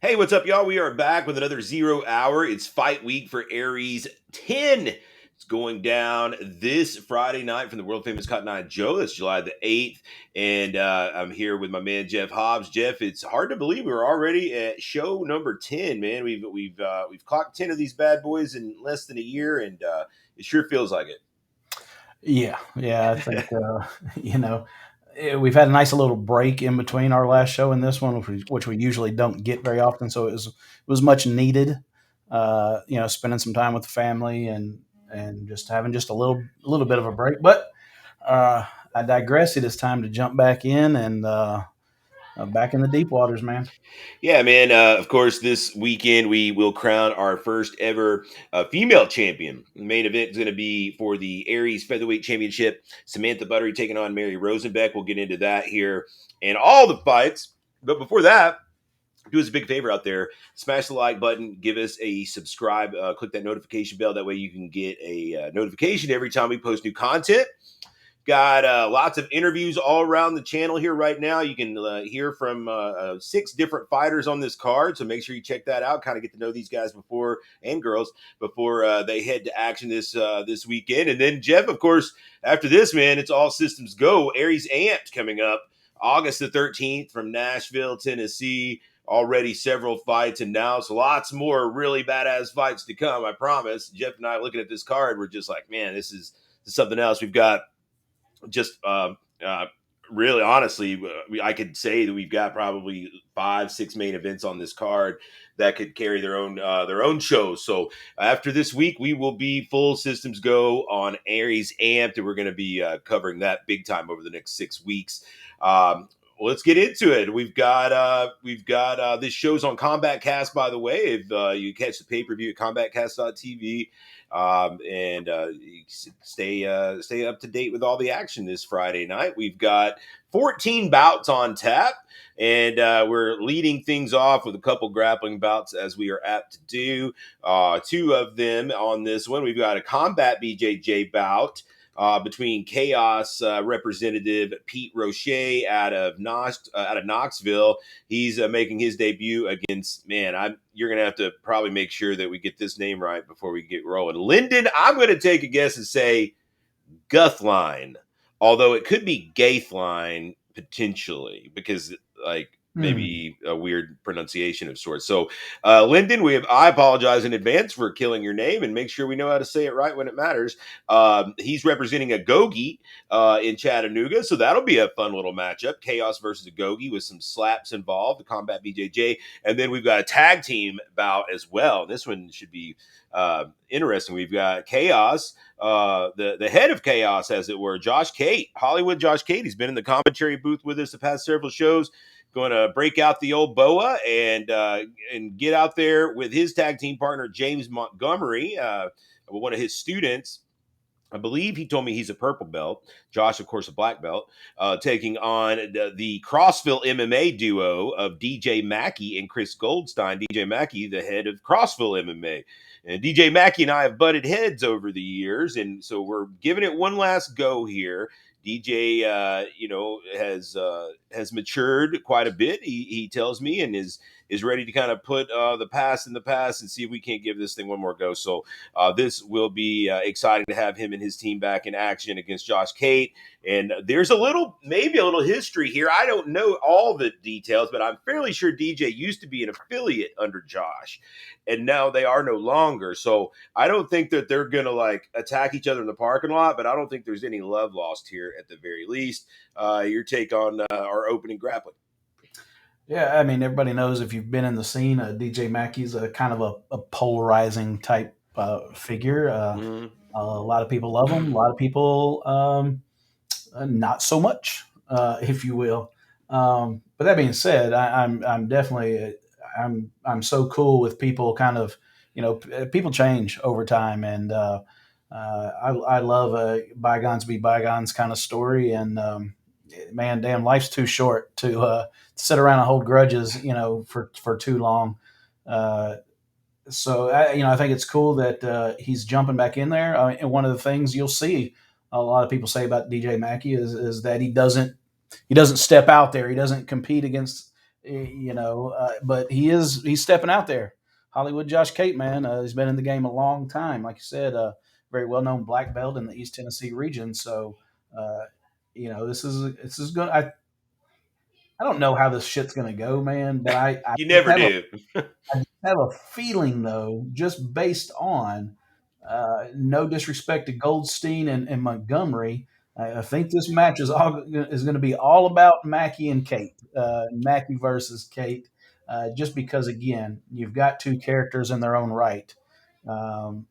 Hey, what's up, y'all? We are back with another 0 hour. It's fight week for Aries 10. It's going down this Friday night from the world famous Cotton Eye Joe. That's July the 8th. And I'm here with my man, Jeff Hobbs. Jeff, it's hard to believe we're already at show number 10, man. We've clocked 10 of these bad boys in less than a year, and it sure feels like it. Yeah. I think we've had a nice little break in between our last show and this one, which we usually don't get very often. So it was much needed. Spending some time with the family and just having just a little bit of a break. But uh, I digress. It is time to jump back in and back in the deep waters, man. Yeah, man. Of course, this weekend we will crown our first ever female champion. The main event is going to be for the Aries Featherweight Championship. Samantha Buttery taking on Mary Rosenbeck. We'll get into that here and all the fights. But before that, do us a big favor out there. Smash the like button. Give us a subscribe. Click that notification bell. That way you can get a notification every time we post new content. Got lots of interviews all around the channel here right now. You can hear from 6 different fighters on this card, so make sure you check that out. Kind of get to know these guys before and girls before they head to action this weekend. And then Jeff, of course, after this, man, it's all systems go. Aries Amped coming up August the 13th from Nashville, Tennessee. Already several fights announced, lots more really badass fights to come. I promise. Jeff and I looking at this card, we're just like, man, this is something else. We've got just really honestly, I could say that we've got probably 5, 6 main events on this card that could carry their own shows. So after this week, we will be full systems go on Aries Amped, and we're going to be covering that big time over the next 6 weeks. Let's get into it. We've got this show's on Combat Cast, by the way. If you catch the pay per view at combatcast.tv, and you stay up to date with all the action this Friday night. We've got 14 bouts on tap, and we're leading things off with a couple grappling bouts as we are apt to do. 2 of them on this one. We've got a combat BJJ bout between Chaos representative Pete Roche out of Knoxville. He's making his debut against, man, you're going to have to probably make sure that we get this name right before we get rolling. Lyndon, I'm going to take a guess and say Guthline, although it could be Gaithline potentially because like Hmm. maybe a weird pronunciation of sorts. So, Lyndon, I apologize in advance for killing your name and make sure we know how to say it right when it matters. He's representing a Gogi in Chattanooga, so that'll be a fun little matchup. Chaos versus a Gogi with some slaps involved, the combat BJJ, and then we've got a tag team bout as well. This one should be interesting. We've got Chaos, the head of Chaos, as it were, Josh Cate, Hollywood Josh Cate. He's been in the commentary booth with us the past several shows. Going to break out the old boa and get out there with his tag team partner James Montgomery, one of his students. I believe he told me he's a purple belt. Josh, of course, a black belt, taking on the Crossville MMA duo of DJ Mackie and Chris Goldstein. DJ Mackie, the head of Crossville MMA. And DJ Mackie and I have butted heads over the years, and so we're giving it one last go here. DJ, has matured quite a bit. He tells me, and is ready to kind of put the past in the past and see if we can't give this thing one more go. So this will be exciting to have him and his team back in action against Josh Cate. And there's maybe a little history here. I don't know all the details, but I'm fairly sure DJ used to be an affiliate under Josh, and now they are no longer. So I don't think that they're going to like attack each other in the parking lot, but I don't think there's any love lost here at the very least. Your take on our opening grappling? Yeah, I mean, everybody knows if you've been in the scene, DJ Mackey's a kind of a polarizing type figure. Mm. A lot of people love him. A lot of people not so much, if you will. But that being said, I'm definitely I'm so cool with people. Kind of, people change over time, and I love a bygones be bygones kind of story. And man, damn, life's too short to sit around and hold grudges, for too long. Uh, I think it's cool that he's jumping back in there. And one of the things you'll see a lot of people say about DJ Mackey is that he doesn't step out there. He doesn't compete against But he's stepping out there. Hollywood Josh Cate, man, he's been in the game a long time. Like you said, very well known black belt in the East Tennessee region. So, uh, this is going. I don't know how this shit's going to go, man. But I You just never have a do. I just have a feeling though, just based on no disrespect to Goldstein and Montgomery. I think this match is going to be all about Mackie and Kate, Mackie versus Kate, just because again you've got two characters in their own right. Um,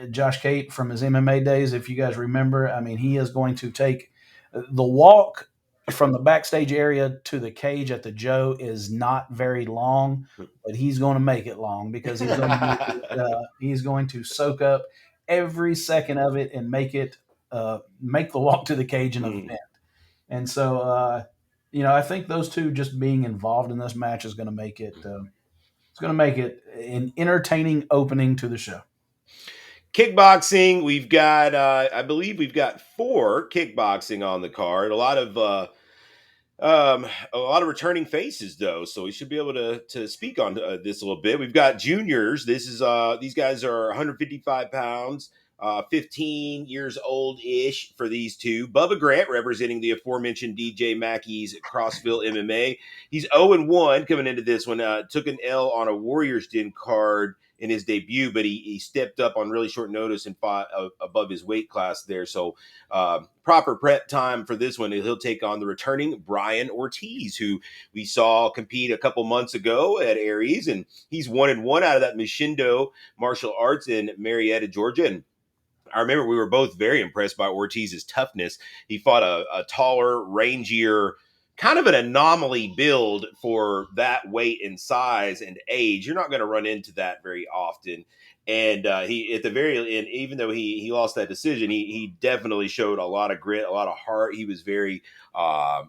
Josh Cate from his MMA days, if you guys remember, I mean he is going to take the walk from the backstage area to the cage at the Joe is not very long, but he's going to make it long because he's going to soak up every second of it and make the walk to the cage an Mm. event. And so, I think those two just being involved in this match is going to make it it's going to make it an entertaining opening to the show. Kickboxing, we've got, I believe we've got 4 kickboxing on the card. Um, a lot of returning faces though, so we should be able to speak on this a little bit. We've got juniors. This is these guys are 155 pounds, 15 years old ish for these two. Bubba Grant representing the aforementioned DJ Mackey's Crossville MMA. He's 0-1 coming into this one. Took an L on a Warriors Den card in his debut, but he stepped up on really short notice and fought above his weight class there. So proper prep time for this one. He'll take on the returning Brian Ortiz, who we saw compete a couple months ago at Aries, and he's 1-1 out of that Mishindo martial arts in Marietta, Georgia. And I remember we were both very impressed by Ortiz's toughness. He fought a taller, rangier, kind of an anomaly build for that weight and size and age. You're not going to run into that very often. And he, at the very end, even though he lost that decision, he definitely showed a lot of grit, a lot of heart. He was very,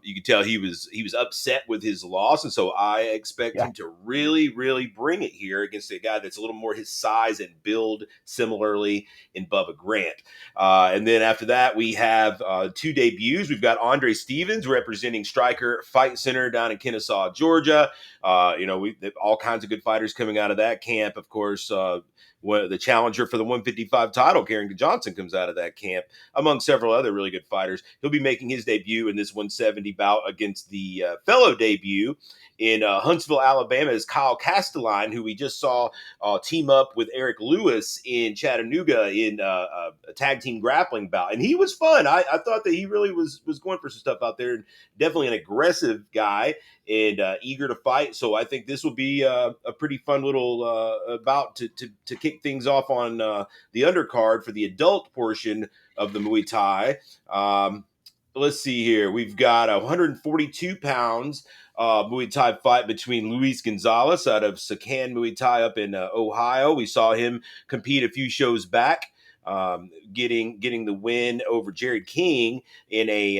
you could tell he was upset with his loss, and so I expect Yeah. him to really, really bring it here against a guy that's a little more his size and build similarly in Bubba Grant. And then after that, we have 2 debuts. We've got Andre Stevens representing Striker Fight Center down in Kennesaw, Georgia. We all kinds of good fighters coming out of that camp. Of course, the challenger for the 155 title, Carrington Johnson, comes out of that camp, among several other really good fighters. He'll be making his debut in this 170 bout against the fellow debut in Huntsville, Alabama, is Kyle Castelline, who we just saw team up with Eric Lewis in Chattanooga in a tag team grappling bout. And he was fun. I thought that he really was going for some stuff out there. And definitely an aggressive guy and eager to fight. So I think this will be a pretty fun little bout to kick things off on the undercard for the adult portion of the Muay Thai. Let's see here. We've got 142 pounds Muay Thai fight between Luis Gonzalez out of Sakan Muay Thai up in Ohio. We saw him compete a few shows back, getting the win over Jared King in a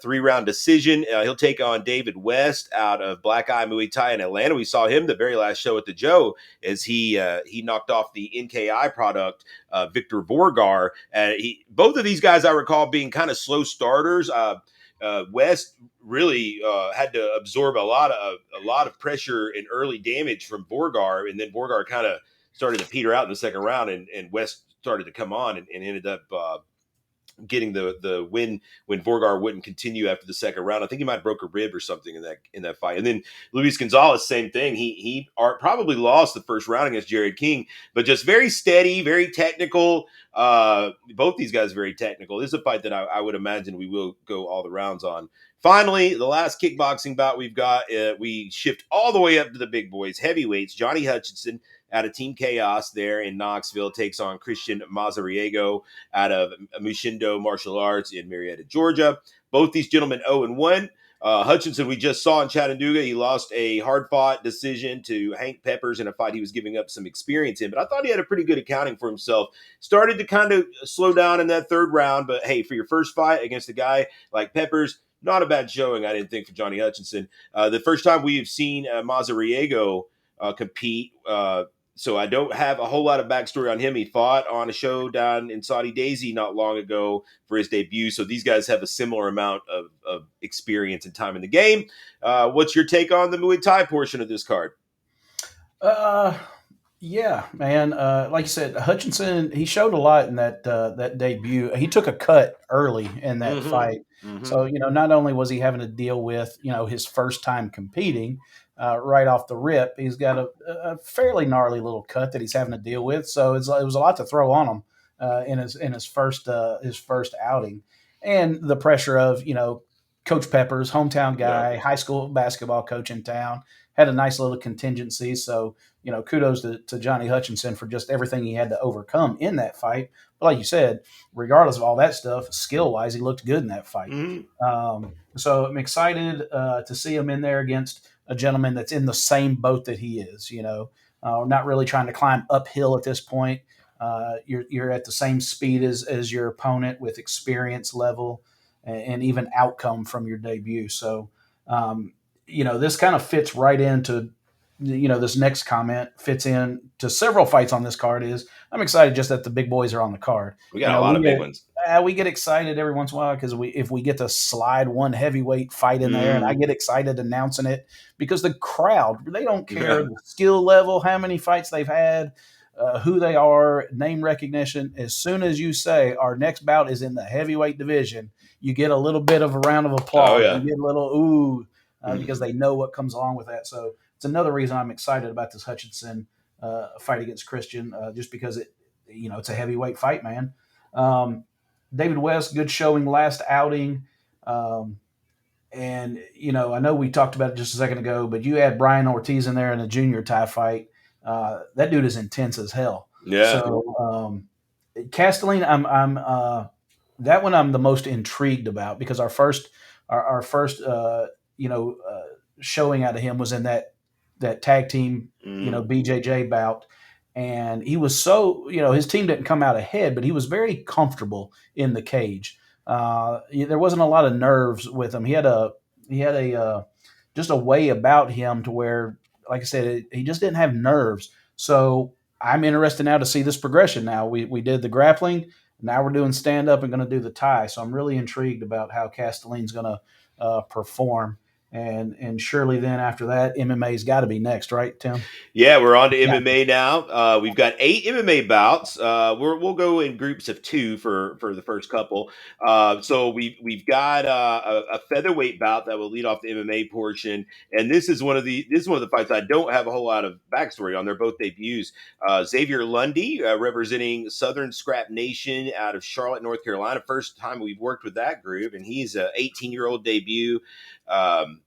3-round decision. He'll take on David West out of Black Eye Muay Thai in Atlanta. We saw him the very last show at the Joe as he knocked off the NKI product, Victor Vorgar. Both of these guys I recall being kind of slow starters. West really had to absorb a lot of pressure and early damage from Vorgar, and then Vorgar kind of started to peter out in the second round, and West started to come on and ended up getting the win when Vorgar wouldn't continue after the second round. I think he might have broke a rib or something in that fight. And then Luis Gonzalez, same thing. He probably lost the first round against Jared King, but just very steady, very technical. Both these guys very technical. This is a fight that I would imagine we will go all the rounds on. Finally, the last kickboxing bout we've got, we shift all the way up to the big boys, heavyweights. Johnny Hutchinson out of Team Chaos there in Knoxville takes on Christian Mazariego out of Mushindo Martial Arts in Marietta, Georgia. Both these gentlemen 0-1. Hutchinson, we just saw in Chattanooga. He lost a hard-fought decision to Hank Peppers in a fight he was giving up some experience in, but I thought he had a pretty good accounting for himself. Started to kind of slow down in that third round, but hey, for your first fight against a guy like Peppers, not a bad showing, I didn't think, for Johnny Hutchinson. The first time we've seen Mazariego compete, so I don't have a whole lot of backstory on him. He fought on a show down in Saudi Daisy not long ago for his debut. So these guys have a similar amount of experience and time in the game. What's your take on the Muay Thai portion of this card? Uh, yeah, man. Like you said, Hutchinson, he showed a lot in that debut. He took a cut early in that Mm-hmm. fight, Mm-hmm. so not only was he having to deal with his first time competing right off the rip, he's got a fairly gnarly little cut that he's having to deal with. So it was a lot to throw on him in his first outing, and the pressure of Coach Peppers, hometown Yeah. guy, high school basketball coach in town, had a nice little contingency. So kudos to Johnny Hutchinson for just everything he had to overcome in that fight. But like you said, regardless of all that stuff, skill wise, he looked good in that fight. Mm-hmm. So I'm excited to see him in there against a gentleman that's in the same boat that he is. Not really trying to climb uphill at this point. You're at the same speed as your opponent with experience level and even outcome from your debut. So, this kind of fits right into this next comment fits in to several fights on this card. Is I'm excited just that the big boys are on the card. We got a lot of big ones. We get excited every once in a while because if we get to slide one heavyweight fight in there, and I Mm. get excited announcing it because the crowd, they don't care Yeah. the skill level, how many fights they've had, who they are, name recognition. As soon as you say our next bout is in the heavyweight division, you get a little bit of a round of Oh applause. You yeah. get a little ooh because Mm. they know what comes along with that. So it's another reason I'm excited about this Hutchinson fight against Christian, just because it's a heavyweight fight, man. Um, David West, good showing last outing. Um, and I know we talked about it just a second ago, but you had Brian Ortiz in there in a junior tie fight. That dude is intense as hell. Yeah. So Castelline, I'm that one I'm the most intrigued about because our first showing out of him was in that tag team Mm. BJJ bout, and he was so his team didn't come out ahead, but he was very comfortable in the cage. There wasn't a lot of nerves with him. He had a just a way about him to where, like I said, he just didn't have nerves. So I'm interested now to see this progression. Now we did the grappling. Now we're doing stand up and going to do the tie. So I'm really intrigued about how Castelline's going to perform. And surely then after that, MMA's got to be next, right, Tim? Yeah, we're on to Yeah. MMA now. We've got 8 MMA bouts. We'll go in groups of 2 for the first couple. So we've got a featherweight bout that will lead off the MMA portion, and this is one of the fights I don't have a whole lot of backstory on. They're both debuts. Xavier Lundy, representing Southern Scrap Nation out of Charlotte, North Carolina. First time we've worked with that group, and he's a 18-year-old debut. Um,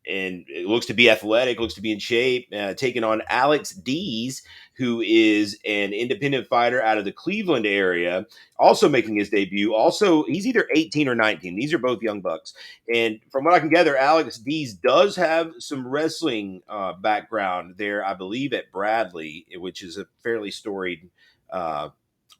and it looks to be athletic, looks to be in shape, taking on Alex Dees, who is an independent fighter out of the Cleveland area, also making his debut. Also, he's either 18 or 19. These are both young bucks. And from what I can gather, Alex Dees does have some wrestling background there, I believe, at Bradley, which is a fairly storied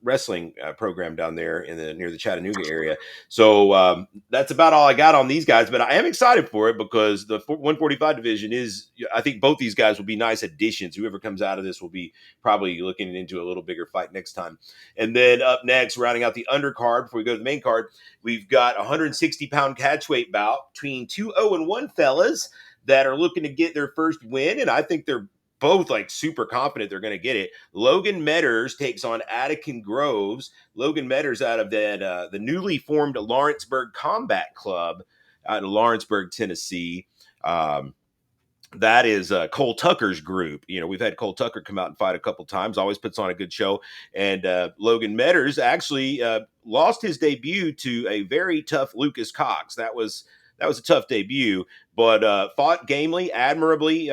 wrestling program down there near the Chattanooga area. So that's about all I got on these guys, but I am excited for it because the 145 division is, I think both these guys will be nice additions. Whoever comes out of this will be probably looking into a little bigger fight next time. And then up next, rounding out the undercard before we go to the main card, we've got a 160-pound catchweight bout between 2-0-1 fellas that are looking to get their first win, and I think they're both like super confident they're going to get it. Logan Metters takes on Attican Groves. Logan Metters out of the newly formed Lawrenceburg Combat Club out of Lawrenceburg, Tennessee. That is Cole Tucker's group. We've had Cole Tucker come out and fight a couple times, always puts on a good show. And Logan Metters actually lost his debut to a very tough Lucas Cox. That was a tough debut, but fought gamely, admirably.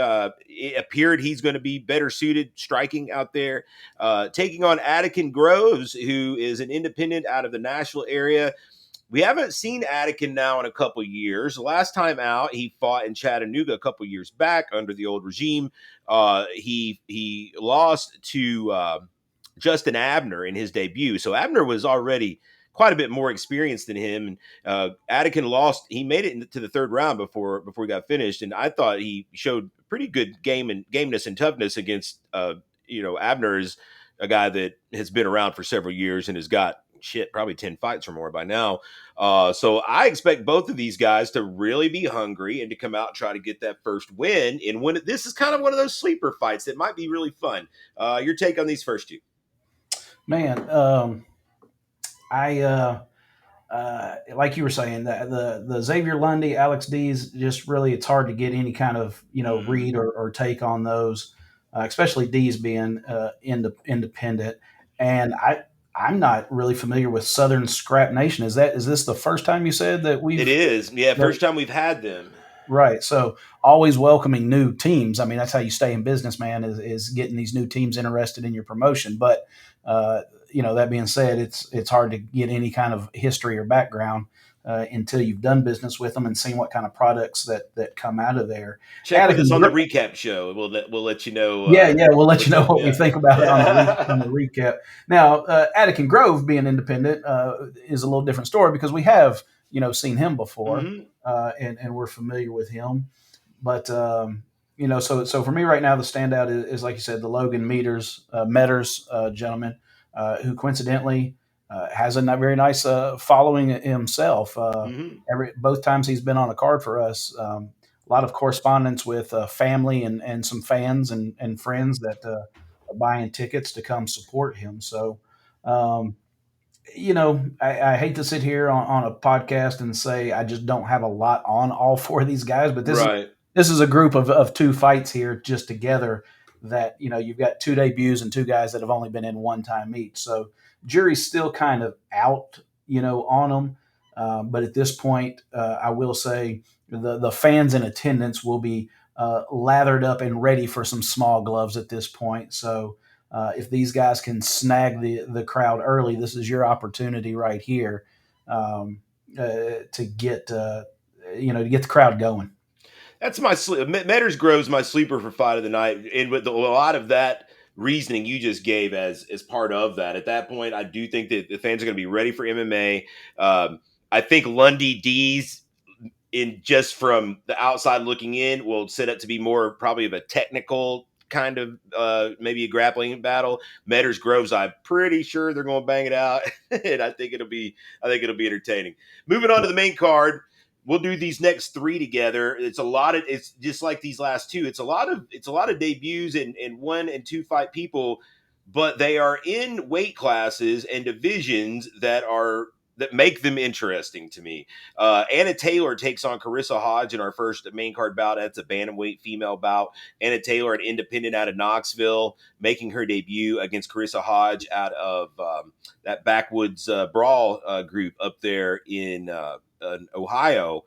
It appeared he's going to be better suited striking out there. Taking on Attican Groves, who is an independent out of the Nashville area. We haven't seen Attican now in a couple years. Last time out, he fought in Chattanooga a couple years back under the old regime. He lost to Justin Abner in his debut. So Abner was already quite a bit more experienced than him. And Attican lost. He made it to the third round before he got finished. And I thought he showed pretty good game and gameness and toughness against Abner is a guy that has been around for several years and has got shit probably 10 fights or more by now. So I expect both of these guys to really be hungry and to come out and try to get that first win. And when this is kind of one of those sleeper fights that might be really fun. Your take on these first two? Man, I like you were saying that the Xavier Lundy, Alex D's, just really it's hard to get any kind of Mm. read or take on those, especially D's being independent. And I'm not really familiar with Southern Scrap Nation. Is this the first time you said that It we've is. Yeah, that first time we've had them. Right. So always welcoming new teams. I mean, that's how you stay in business, man, is getting these new teams interested in your promotion. But uh, that being said, it's hard to get any kind of history or background until you've done business with them and seen what kind of products that come out of there. Check with us Attic on the recap show. We'll let you know Yeah, yeah, we'll let you what's know up. what we Yeah. think about it on on the recap. Now, Attic and Grove being independent is a little different story because we have seen him before, Hmm. and we're familiar with him. But so for me right now, the standout is like you said, the Logan Metters gentleman, who coincidentally has a very nice following himself. Hmm. Both times he's been on a card for us. A lot of correspondence with family and some fans and friends that are buying tickets to come support him. So, um, I hate to sit here on a podcast and say I just don't have a lot on all four of these guys, but Right. this is a group of two fights here just together that you've got two debuts and two guys that have only been in one time each. So jury's still kind of out, on them. But at this point, I will say the fans in attendance will be lathered up and ready for some small gloves at this point. So if these guys can snag the crowd early, this is your opportunity right here, to get to get the crowd going. That's my Metters Grove's my sleeper for fight of the night, and with a lot of that reasoning you just gave as part of that. At that point, I do think that the fans are going to be ready for MMA. I think Lundy D's in just from the outside looking in will set up to be more probably of a technical kind of maybe a grappling battle. Metters Groves, I'm pretty sure they're going to bang it out, and I think it'll be entertaining. Moving on to the main card, we'll do these next three together. It's just like these last two. It's a lot of debuts and one and two fight people, but they are in weight classes and divisions that make them interesting to me. Anna Taylor takes on Carissa Hodge in our first main card bout. That's a bantamweight female bout. Anna Taylor, an independent out of Knoxville, making her debut against Carissa Hodge out of that backwoods brawl group up there in Ohio.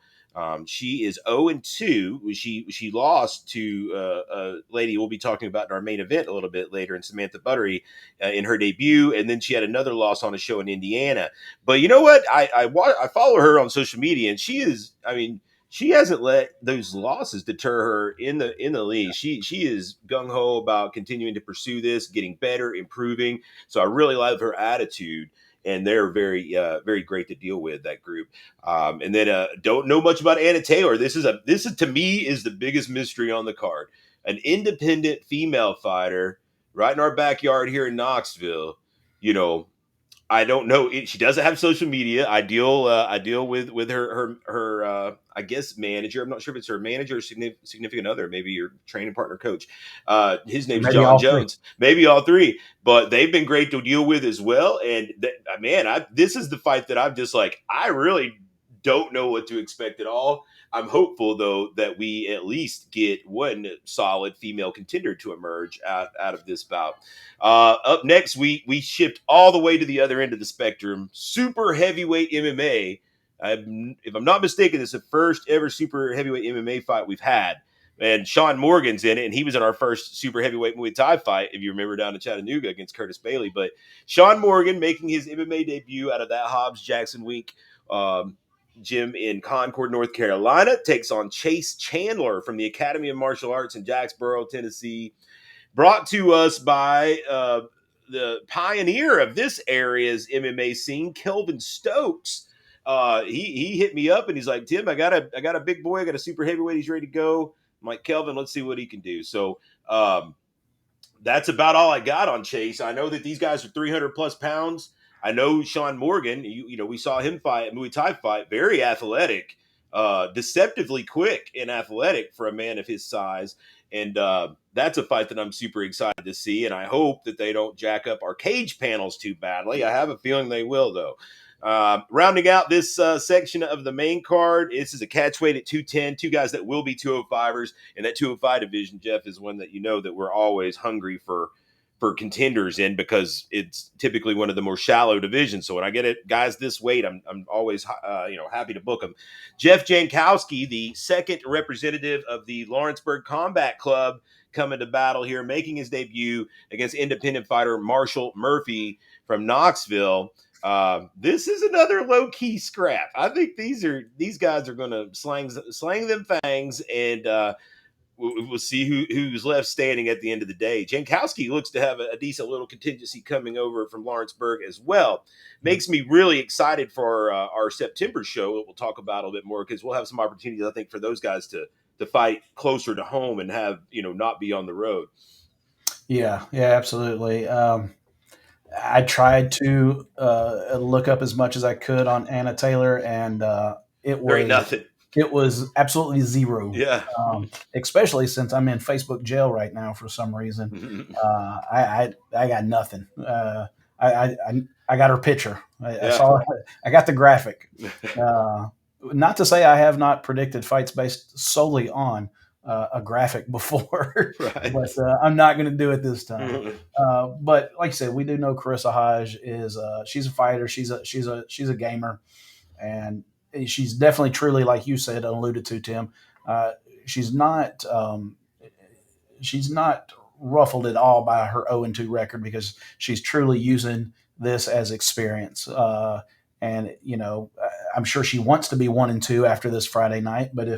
She is 0-2. She lost to a lady we'll be talking about in our main event a little bit later, in Samantha Buttery, in her debut, and then she had another loss on a show in Indiana. But you know what? I follow her on social media, and she is. I mean, she hasn't let those losses deter her in the league. She is gung ho about continuing to pursue this, getting better, improving. So I really love her attitude, and they're very great to deal with, that group. And then don't know much about Anna Taylor. This is to me is the biggest mystery on the card. An independent female fighter right in our backyard here in Knoxville. You know, I don't know. She doesn't have social media. I deal with her I guess manager. I'm not sure if it's her manager or significant other, maybe your training partner coach. His name's Maybe John all three. Jones. Maybe all three, but they've been great to deal with as well. And man, this is the fight that I'm just like, I really don't know what to expect at all. I'm hopeful though that we at least get one solid female contender to emerge out of this bout. Up next, we shipped all the way to the other end of the spectrum. Super heavyweight MMA. If I'm not mistaken, it's the first ever super heavyweight MMA fight we've had. And Sean Morgan's in it, and he was in our first super heavyweight Muay Thai fight, if you remember, down in Chattanooga against Curtis Bailey. But Sean Morgan making his MMA debut out of that Hobbs Jackson Wink um, gym in Concord, North Carolina, takes on Chase Chandler from the Academy of Martial Arts in Jacksboro, Tennessee, brought to us by the pioneer of this area's MMA scene, Kelvin Stokes. He hit me up and he's like, Tim, I got a big boy, I got a super heavyweight, he's ready to go. I'm like, Kelvin, let's see what he can do. So That's about all I got on Chase. I know that these guys are 300 plus pounds. I know Sean Morgan. You know, we saw him fight a Muay Thai fight. Very athletic, deceptively quick and athletic for a man of his size. And that's a fight that I'm super excited to see. And I hope that they don't jack up our cage panels too badly. I have a feeling they will, though. Rounding out this section of the main card, this is a catch weight at 210. Two guys that will be 205ers, and that 205 division, Jeff, is one that you know that we're always hungry for contenders in because it's typically one of the more shallow divisions. So when I get it, guys this weight, I'm always happy to book them. Jeff Jankowski, the second representative of the Lawrenceburg Combat Club, coming to battle here, making his debut against independent fighter Marshall Murphy from Knoxville. This is another low key scrap. I think these guys are going to slang them fangs, and we'll see who's left standing at the end of the day. Jankowski looks to have a decent little contingency coming over from Lawrenceburg as well. Makes me really excited for our September show that we'll talk about a little bit more because we'll have some opportunities, I think, for those guys to fight closer to home and have not be on the road. Yeah, yeah, absolutely. I tried to look up as much as I could on Anna Taylor, and it There ain't was nothing. it was absolutely zero. Yeah. Especially since I'm in Facebook jail right now for some reason. I got nothing. I got her picture. I Yeah. saw. I got the graphic. Uh, Not to say I have not predicted fights based solely on a graphic before, Right. but I'm not going to do it this time. But like I said, we do know Carissa Hodge is she's a fighter. She's a gamer, and she's definitely truly, like you said, alluded to, Tim. Uh, she's not she's not ruffled at all by her 0-2 record because she's truly using this as experience. And I'm sure she wants to be 1-2 after this Friday night. But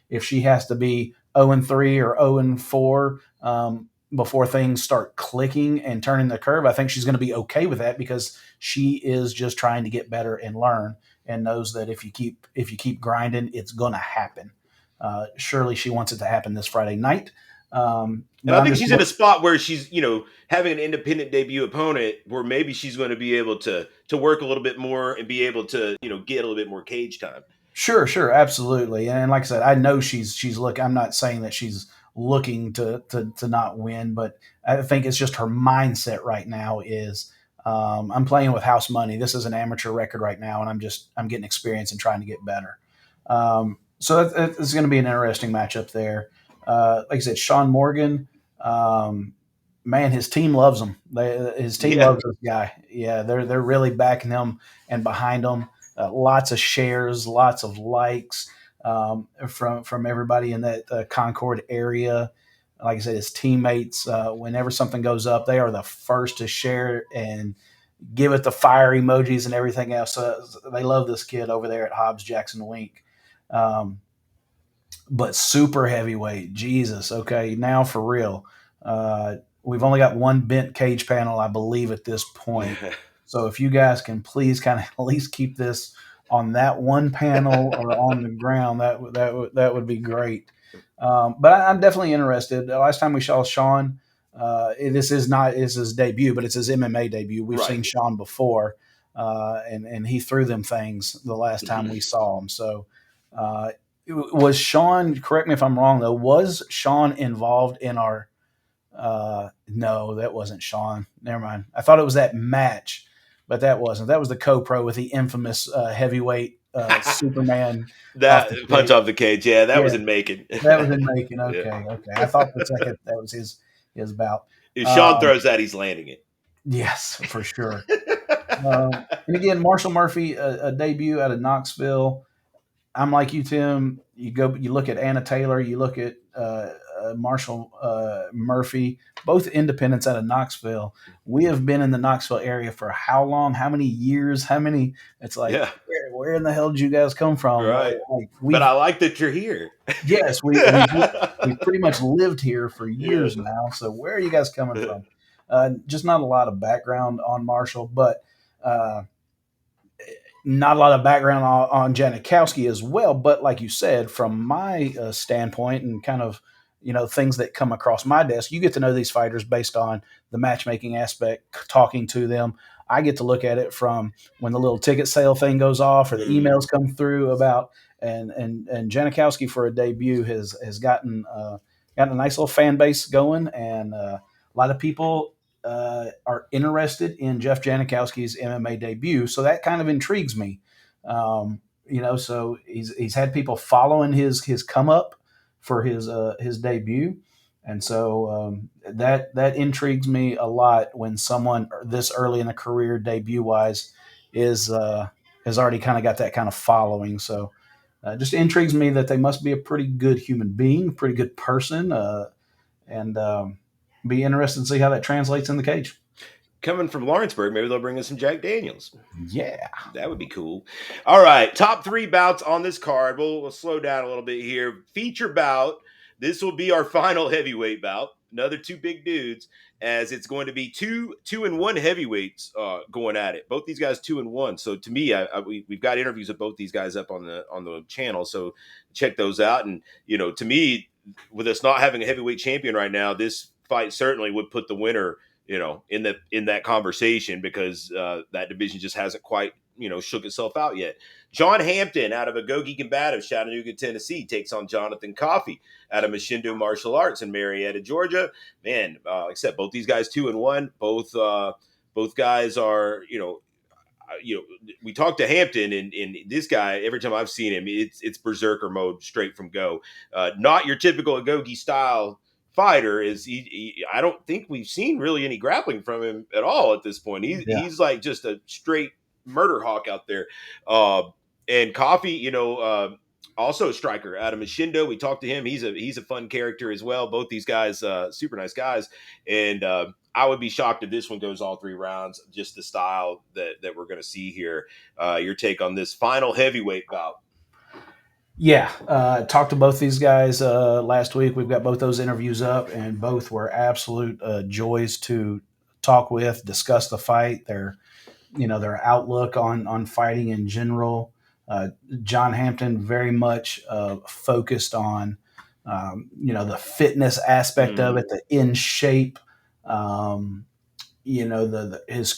if she has to be 0-3 or 0-4 before things start clicking and turning the curve, I think she's going to be okay with that because she is just trying to get better and learn, and knows that if you keep grinding, it's going to happen. Surely she wants it to happen this Friday night. And But I I'm think just she's in a spot where she's, having an independent debut opponent where maybe she's going to be able to work a little bit more and be able to, get a little bit more cage time. sure, sure, absolutely. And like I said, I know she's looking. I'm not saying that she's looking to not win, but I think it's just her mindset right now is I'm playing with house money. This is an amateur record right now, and I'm getting experience and trying to get better. So it's going to be an interesting matchup there. Like I said, Sean Morgan. Man, his team loves him. His team Yeah. loves this guy. Yeah, they're really backing him and behind him. Lots of shares, lots of likes from everybody in that Concord area. Like I said, his teammates. Whenever something goes up, they are the first to share and give it the fire emojis and everything else. They love this kid over there at Hobbs Jackson Wink. Um, but super heavyweight, Jesus. Okay, now for real. We've only got one bent cage panel, I believe, at this point. So if you guys can please kind of at least keep this on that one panel or on the ground, that would be great. But I'm definitely interested. The last time we saw Sean, this is not his debut, but it's his MMA debut. We've Right. seen Sean before, and he threw them things the last time we saw him. So uh, was Sean? Correct me if I'm wrong, though. Was Sean involved in our? No, that wasn't Sean. Never mind. I thought it was that match, but that wasn't. That was the co-pro with the infamous heavyweight Superman off That the punch cage. off the cage. Yeah, that Yeah, was in Macon. that was in Macon. Yeah. Okay, okay. I thought for a second that was his bout. If Sean Um, throws that, he's landing it. yes, for sure. And again, Marshall Murphy, a debut out of Knoxville. I'm like you, Tim. You look at Anna Taylor, you look at Marshall Murphy, both independents out of Knoxville. We have been in the Knoxville area for how long? How many years? How many? It's like, Yeah. where in the hell did you guys come from? Right. Like But I we've like that you're here. yes, we've pretty much lived here for Yeah. years now. So where are you guys coming from? Just not a lot of background on Marshall, but. Not a lot of background on Janikowski as well, but like you said, from my standpoint and kind of things that come across my desk. You get to know these fighters based on the matchmaking aspect, talking to them. I get to look at it from when the little ticket sale thing goes off or the Mm. emails come through about, and Janikowski for a debut has gotten a nice little fan base going, and a lot of people are interested in Jeff Janikowski's MMA debut. So that kind of intrigues me. So he's had people following his come up for his debut, and so that intrigues me a lot when someone this early in the career debut wise is has already kind of got that kind of following. So just intrigues me that they must be a pretty good human being, pretty good person, and be interested to see how that translates in the cage. Coming from Lawrenceburg, maybe they'll bring us some Jack Daniels. Yeah. That would be cool. All right, top three bouts on this card. We'll slow down a little bit here. Feature bout. This will be our final heavyweight bout. Another two big dudes, as it's going to be two and one heavyweights going at it. Both these guys 2-1. So to me, we've got interviews of both these guys up on the channel. So check those out. And to me, with us not having a heavyweight champion right now, this fight certainly would put the winner in that conversation, because that division just hasn't quite shook itself out yet. John Hampton out of a Gogi Combative, Chattanooga, Tennessee, takes on Jonathan Coffey out of Machindo Martial Arts in Marietta, Georgia. Man, except both these guys 2-1. Both guys are we talked to Hampton, and this guy, every time I've seen him, it's berserker mode straight from go. Not your typical Gogi style fighter. I don't think we've seen really any grappling from him at all at this point. Yeah. He's like just a straight murder hawk out there. And Coffee, also a striker out of Machindo. We talked to him. He's a fun character as well. Both these guys, super nice guys. And I would be shocked if this one goes all 3 rounds. Just the style that we're going to see here. Your take on this final heavyweight bout? Yeah, talked to both these guys last week. We've got both those interviews up, and both were absolute joys to talk with, discuss the fight, their outlook on fighting in general. John Hampton very much focused on the fitness aspect of it, the in shape, his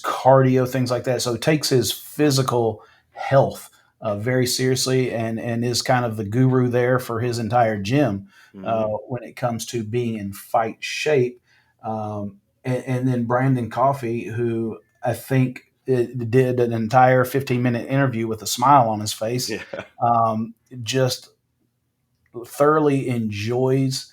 cardio, things like that. So he takes his physical health very seriously, and is kind of the guru there for his entire gym when it comes to being in fight shape. And then Brandon Coffey, who I think did an entire 15-minute interview with a smile on his face, Yeah. just thoroughly enjoys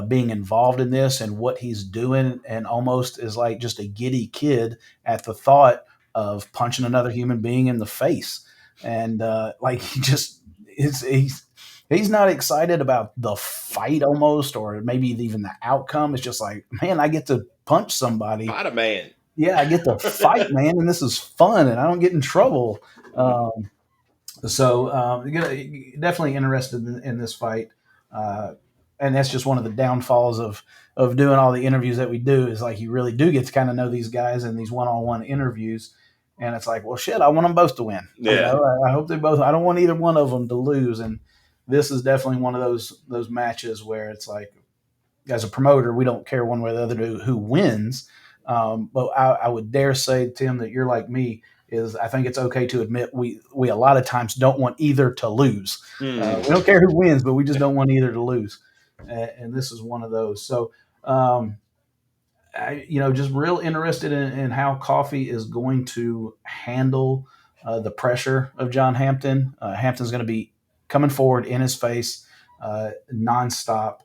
being involved in this and what he's doing, and almost is like just a giddy kid at the thought of punching another human being in the face. And like he just is, he's not excited about the fight almost, or maybe even the outcome. It's just like, man, I get to punch somebody. Fight a man. Yeah, I get to fight, man, and this is fun, and I don't get in trouble. Definitely interested in this fight, and that's just one of the downfalls of doing all the interviews that we do. Is like you really do get to kind of know these guys in these one-on-one interviews, and it's like, well, shit, I want them both to win. Yeah. I hope they both. I don't want either one of them to lose, and this is definitely one of those matches where it's like, as a promoter, we don't care one way or the other who wins. But I would dare say, Tim, that you're like me. Is I think it's okay to admit we a lot of times don't want either to lose. We don't care who wins, but we just don't want either to lose. And this is one of those. So, just real interested in how Coffey is going to handle the pressure of John Hampton. Hampton's going to be coming forward in his face nonstop.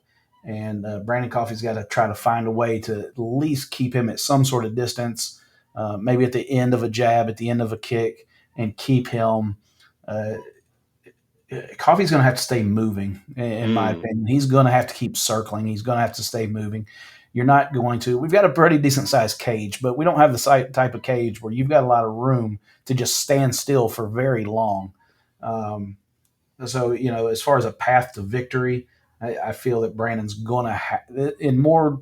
And Brandon Coffey's got to try to find a way to at least keep him at some sort of distance, maybe at the end of a jab, at the end of a kick, and keep him. Coffey's going to have to stay moving, in my opinion. He's going to have to keep circling. He's going to have to stay moving. You're not going to. We've got a pretty decent sized cage, but we don't have the type of cage where you've got a lot of room to just stand still for very long. So, as far as a path to victory, I feel that Brandon's going to have in more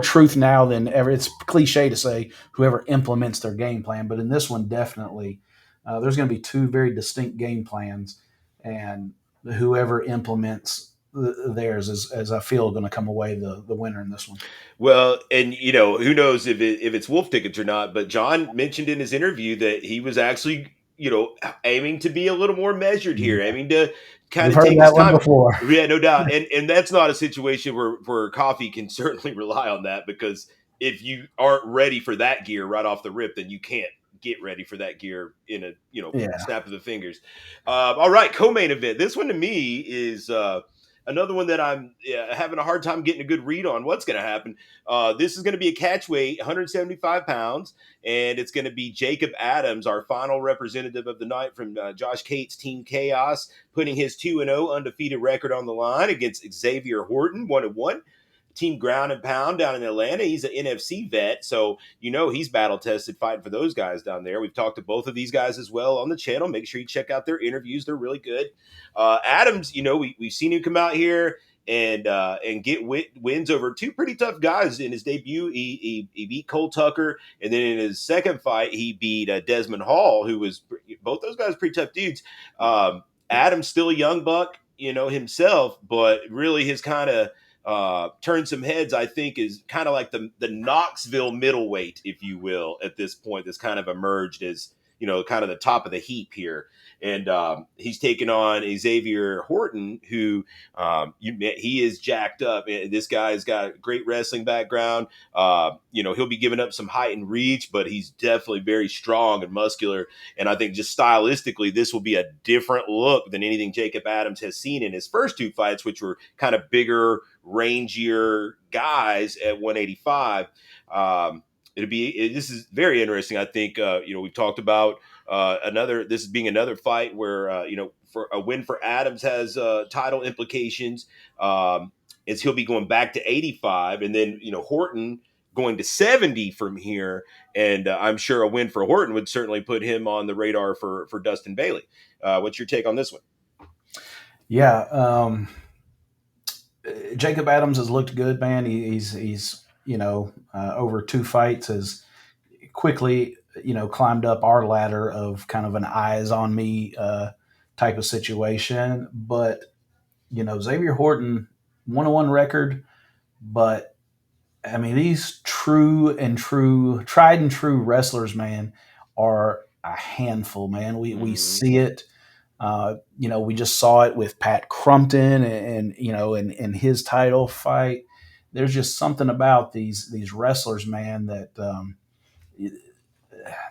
truth now than ever. It's cliche to say whoever implements their game plan, but in this one, definitely, there's going to be two very distinct game plans, and whoever implements theirs as I feel going to come away the winner in this one. Well, and who knows if it's wolf tickets or not? But John mentioned in his interview that he was actually aiming to be a little more measured here, Yeah. aiming to kind We've of heard take his that one time. before. Yeah, no doubt, and that's not a situation where coffee can certainly rely on that, because if you aren't ready for that gear right off the rip, then you can't get ready for that gear in a Yeah. snap of the fingers. All right, co-main event. This one to me is another one that I'm having a hard time getting a good read on what's going to happen. This is going to be a catch weight, 175 pounds, and it's going to be Jacob Adams, our final representative of the night from Josh Cates' Team Chaos, putting his 2-0 undefeated record on the line against Xavier Horton, 1-1. Team Ground and Pound down in Atlanta. He's an NFC vet, so he's battle tested fighting for those guys down there. We've talked to both of these guys as well on the channel. Make sure you check out their interviews; they're really good. Adams, we've seen him come out here and get wins over two pretty tough guys in his debut. He beat Cole Tucker, and then in his second fight, he beat Desmond Hall, who was both those guys pretty tough dudes. Adam's still a young buck, himself, but really his kind of turned some heads, I think, is kind of like the Knoxville middleweight, if you will, at this point, that's kind of emerged as kind of the top of the heap here. And he's taken on Xavier Horton, who he is jacked up. This guy's got a great wrestling background. He'll be giving up some height and reach, but he's definitely very strong and muscular. And I think just stylistically, this will be a different look than anything Jacob Adams has seen in his first two fights, which were kind of bigger, rangier guys at 185. This is very interesting. I think we've talked about this being another fight where for a win for Adams has title implications, as he'll be going back to 85, and then Horton going to 70 from here, and I'm sure a win for Horton would certainly put him on the radar for Dustin Bailey. What's your take on this one? Yeah. Jacob Adams has looked good, man. He's over two fights has quickly climbed up our ladder of kind of an eyes on me type of situation. But Xavier Horton 1-1 record, but I mean these tried and true wrestlers, man, are a handful, man. We Mm-hmm. see it. We just saw it with Pat Crumpton and in his title fight. There's just something about these wrestlers, man, that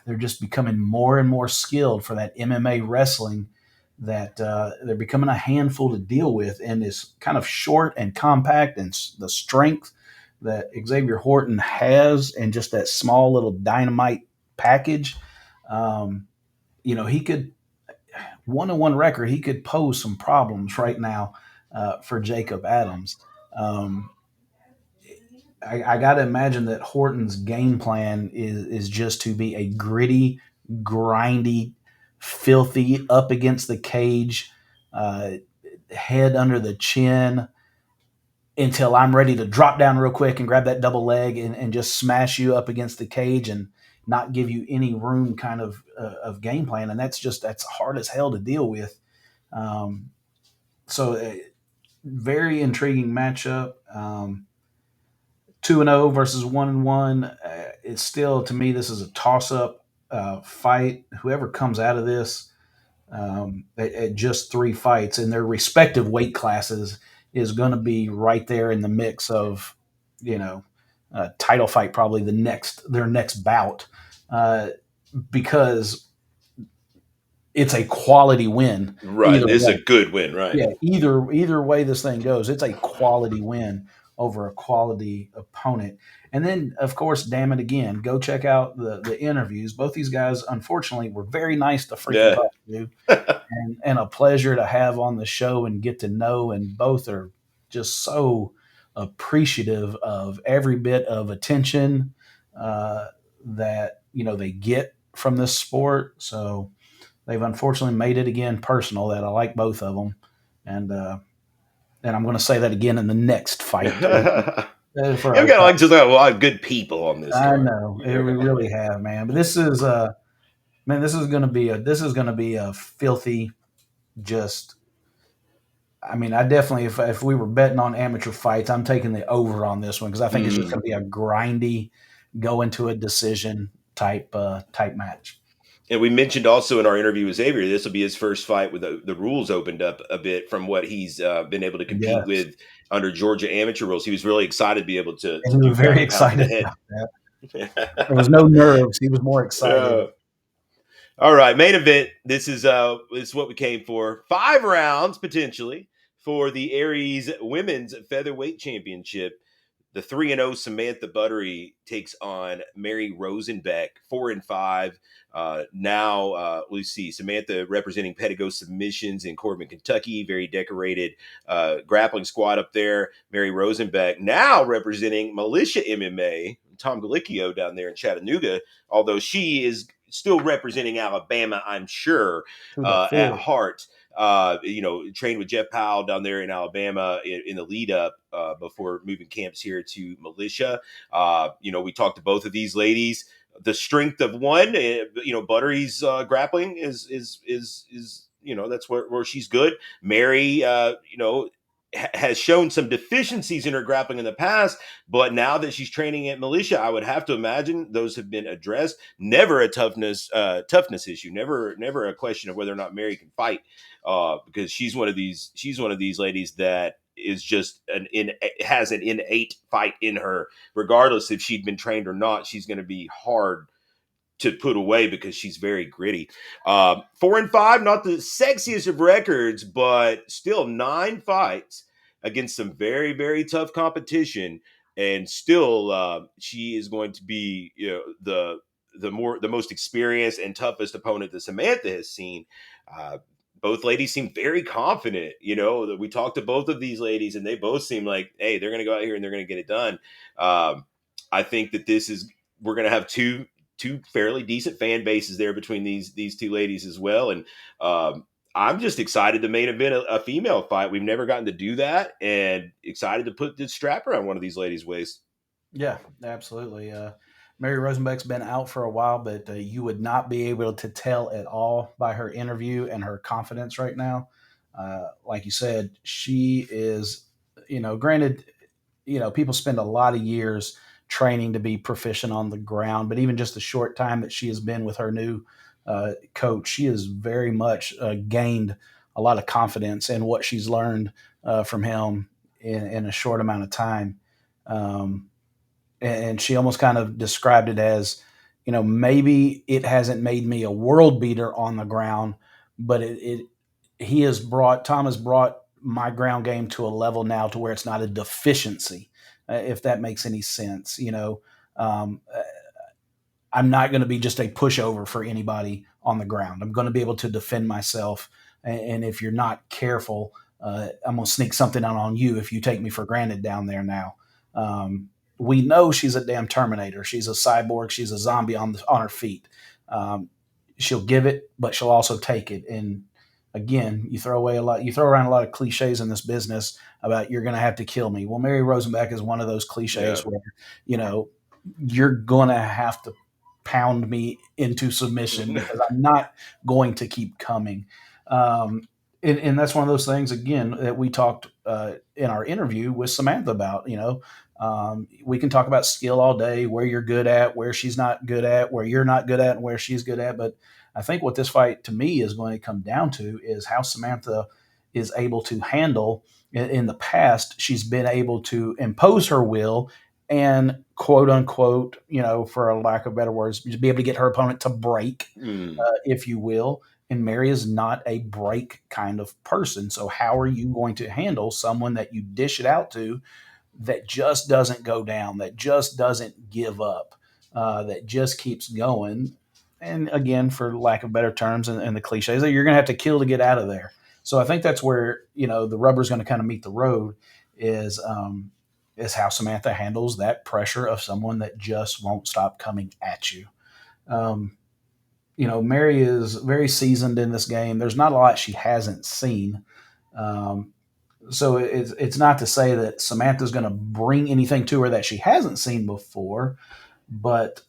they're just becoming more and more skilled for that MMA wrestling. That they're becoming a handful to deal with, and is kind of short and compact, and the strength that Xavier Horton has, and just that small little dynamite package. He could 1-1 record, he could pose some problems right now for Jacob Adams. Um, I got to imagine that Horton's game plan is just to be a gritty, grindy, filthy, up against the cage, uh, head under the chin until I'm ready to drop down real quick and grab that double leg and just smash you up against the cage and not give you any room kind of game plan. And that's hard as hell to deal with. So very intriguing matchup. 2-0 versus 1-1. It's still, to me, this is a toss up fight. Whoever comes out of this at just three fights in their respective weight classes is going to be right there in the mix of, title fight, probably their next bout, uh, because it's a quality win Right, either this is way. a good win, right? Yeah, either way this thing goes, it's a quality win over a quality opponent. And then, of course, damn it again, go check out the interviews. Both these guys, unfortunately, were very nice to freaking Yeah. talk to, and a pleasure to have on the show and get to know. And both are just so appreciative of every bit of attention that they get from this sport. So they've unfortunately made it again personal. That I like both of them, and I'm going to say that again in the next fight. For You've our got top, like just a lot of good people on this I card. know we really have, man. But this is man, this is going to be a filthy, just I mean, I definitely, if we were betting on amateur fights, I'm taking the over on this one because I think it's just going Mm. to be a grindy, go into a decision type match. And we mentioned also in our interview with Xavier, this will be his first fight with the rules opened up a bit from what he's been able to compete Yes, with under Georgia amateur rules. He was really excited to be able to and we do were ground very and pound to the excited head. about that. There was no nerves. He was more excited. Uh, all right, main event. This is what we came for. 5 rounds potentially for the Aries Women's Featherweight Championship. The 3-0 Samantha Buttery takes on Mary Rosenbeck, 4-5. Now, let's see. Samantha representing Pedigo Submissions in Corbin, Kentucky. Very decorated grappling squad up there. Mary Rosenbeck now representing Militia MMA. Tom Galicchio down there in Chattanooga, although she is still representing Alabama, I'm sure, To the at full. heart. Trained with Jeff Powell down there in Alabama in the lead up before moving camps here to Militia. We talked to both of these ladies. The strength of one, Buttery's grappling is that's where she's good. Mary, has shown some deficiencies in her grappling in the past, but now that she's training at Militia, I would have to imagine those have been addressed. Never a toughness issue. Never a question of whether or not Mary can fight, because she's one of these ladies that is just has an innate fight in her, regardless if she'd been trained or not. She's going to be hard to put away because she's very gritty. 4-5, not the sexiest of records, but still 9 fights against some very, very tough competition. And still, she is going to be, the most experienced and toughest opponent that Samantha has seen. Both ladies seem very confident. That we talked to both of these ladies, and they both seem like, hey, they're going to go out here and they're going to get it done. I think that we're going to have two fairly decent fan bases there between these two ladies as well. And I'm just excited to main event a female fight. We've never gotten to do that, and excited to put the strap around one of these ladies' waist. Yeah, absolutely. Mary Rosenbeck's been out for a while, but you would not be able to tell at all by her interview and her confidence right now. Like you said, she is, granted, people spend a lot of years training to be proficient on the ground, but even just the short time that she has been with her new coach, she has very much gained a lot of confidence in what she's learned from him in a short amount of time. Um, and she almost kind of described it as, maybe it hasn't made me a world beater on the ground, but Tom has brought my ground game to a level now to where it's not a deficiency, if that makes any sense. Um, I'm not going to be just a pushover for anybody on the ground. I'm going to be able to defend myself. And if you're not careful, I'm going to sneak something out on you if you take me for granted down there now. We know she's a damn Terminator. She's a cyborg. She's a zombie on her feet. Um, she'll give it, but she'll also take it. And again, you throw around a lot of cliches in this business about you're going to have to kill me. Well, Mary Rosenbeck is one of those Yeah. cliches where, you know, you're going to have to pound me into submission because I'm not going to keep coming. Um, and that's one of those things again that we talked in our interview with Samantha about. We can talk about skill all day, where you're good at, where she's not good at, where you're not good at, and where she's good at. But I think what this fight to me is going to come down to is how Samantha is able to handle. In the past, she's been able to impose her will and quote unquote, for a lack of better words, be able to get her opponent to break, Mm. if you will. And Mary is not a break kind of person. So how are you going to handle someone that you dish it out to that just doesn't go down, that just doesn't give up, that just keeps going? And again, for lack of better terms and the cliches, that you're going to have to kill to get out of there. So I think that's where the rubber's going to kind of meet the road is how Samantha handles that pressure of someone that just won't stop coming at you. Um, Mary is very seasoned in this game. There's not a lot she hasn't seen. Um, so it's not to say that Samantha's going to bring anything to her that she hasn't seen before, but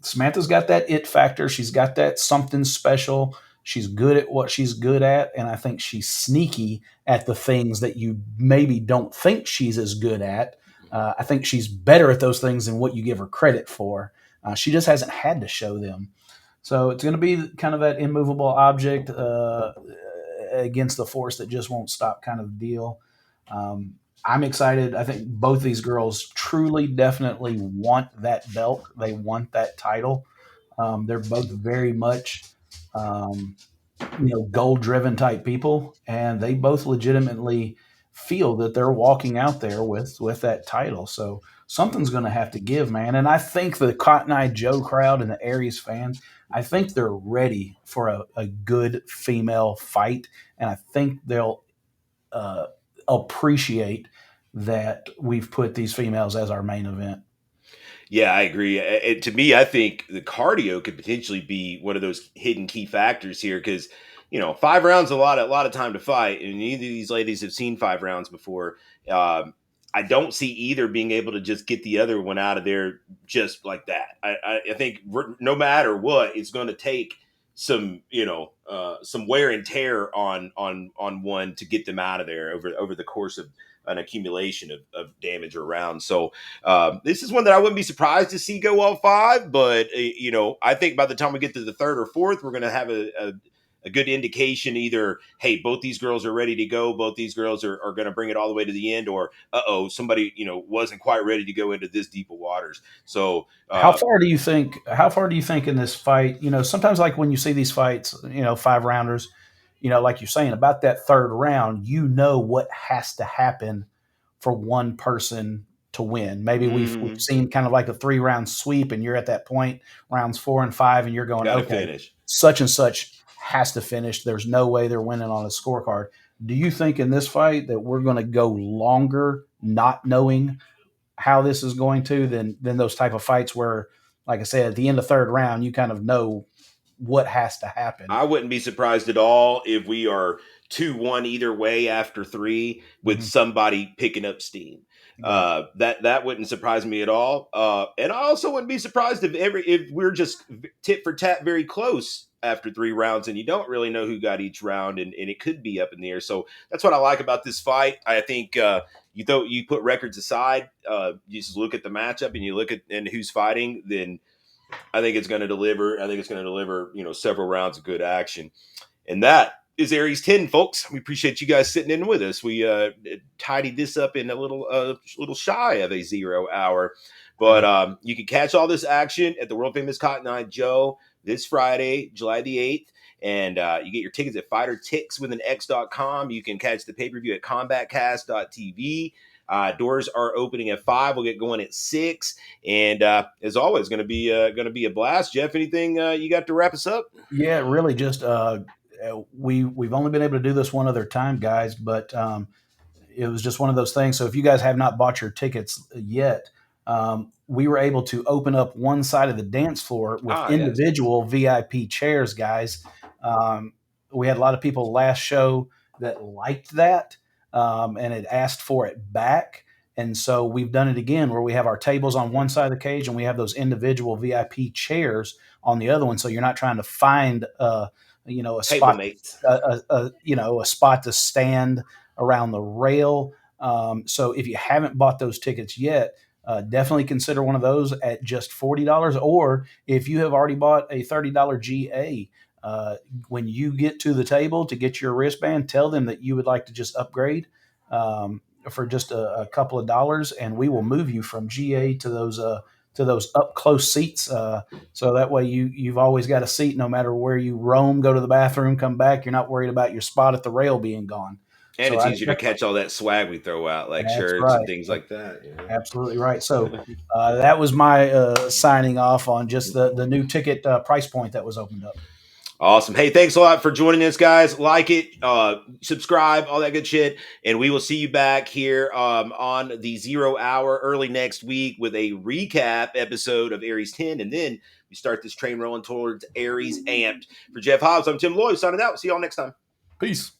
Samantha's got that it factor. She's got that something special She's good at what she's good at, and I think she's sneaky at the things that you maybe don't think she's as good at. I think she's better at those things than what you give her credit for. She just hasn't had to show them. So it's going to be kind of that immovable object against the force that just won't stop kind of deal. I'm excited. I think both these girls truly, definitely want that belt. They want that title. They're both very much, um, goal driven type people, and they both legitimately feel that they're walking out there with that title. So something's going to have to give, man. And I think the Cotton Eye Joe crowd and the Aries fans, I think they're ready for a good female fight, and I think they'll uh, appreciate that we've put these females as our main event. Yeah, I agree. To me, I think the cardio could potentially be one of those hidden key factors here because 5 rounds is a lot of time to fight, and neither of these ladies have seen 5 rounds before. Um, I don't see either being able to just get the other one out of there just like that. I think no matter what, it's going to take some wear and tear on one to get them out of there over the course of an accumulation of damage or rounds. So this is one that I wouldn't be surprised to see go all five, but I think by the time we get to the third or fourth, we're going to have a good indication either, hey, both these girls are ready to go, both these girls are going to bring it all the way to the end, or somebody wasn't quite ready to go into this deep of waters. So How far do you think in this fight? Sometimes like when you see these fights, 5 rounders, like you're saying about that third round, what has to happen for one person to win. Maybe we've seen kind of like a 3 round sweep, and you're at that point, rounds 4 and 5, and you're going, got to okay, finish. such and such has to finish. There's no way they're winning on a scorecard. Do you think in this fight that we're going to go longer not knowing how this is going to than those type of fights where, like I said, at the end of third round, you kind of know what has to happen? I wouldn't be surprised at all if we are 2-1 either way after three with Mhm. somebody picking up steam. Yeah. That wouldn't surprise me at all. And I also wouldn't be surprised if we're just tit for tat very close after 3 rounds and you don't really know who got each round and it could be up in the air. So that's what I like about this fight. I think you put records aside, you just look at the matchup and you look at and who's fighting, then I think it's going to deliver. I think it's going to deliver, several rounds of good action. And that is Aries 10, folks. We appreciate you guys sitting in with us. We tidied this up in a little shy of a 0 hour. But you can catch all this action at the world famous Cotton Eye Joe this Friday, July the 8th. And you get your tickets at fightertix.com. You can catch the pay-per-view at combatcast.tv. Doors are opening at 5. We'll get going at 6. And as always, going to be a blast. Jeff, anything you got to wrap us up? Yeah, really just we've only been able to do this one other time, guys, but it was just one of those things. So if you guys have not bought your tickets yet, we were able to open up one side of the dance floor with Yes. individual VIP chairs, guys. Um, we had a lot of people last show that liked that and had asked for it back. And so we've done it again where we have our tables on one side of the cage and we have those individual VIP chairs on the other one. So you're not trying to find, a Table spot, mates. a spot to stand around the rail. So if you haven't bought those tickets yet, definitely consider one of those at just $40. Or if you have already bought a $30 GA, when you get to the table to get your wristband, tell them that you would like to just upgrade for just a couple of dollars, and we will move you from GA to those up close seats. So that way you've always got a seat no matter where you roam, go to the bathroom, come back. You're not worried about your spot at the rail being gone. And So it's I easier to definitely, catch all that swag we throw out, like that's shirts and right. things like that. Absolutely right. So that was my signing off on just the new ticket price point that was opened up. Awesome. Hey, thanks a lot for joining us, guys. Like it, subscribe, all that good shit. And we will see you back here on the 0 hour early next week with a recap episode of Aries 10. And then we start this train rolling towards Aries Amped. For Jeff Hobbs, I'm Tim Lloyd signing out. See y'all next time. Peace.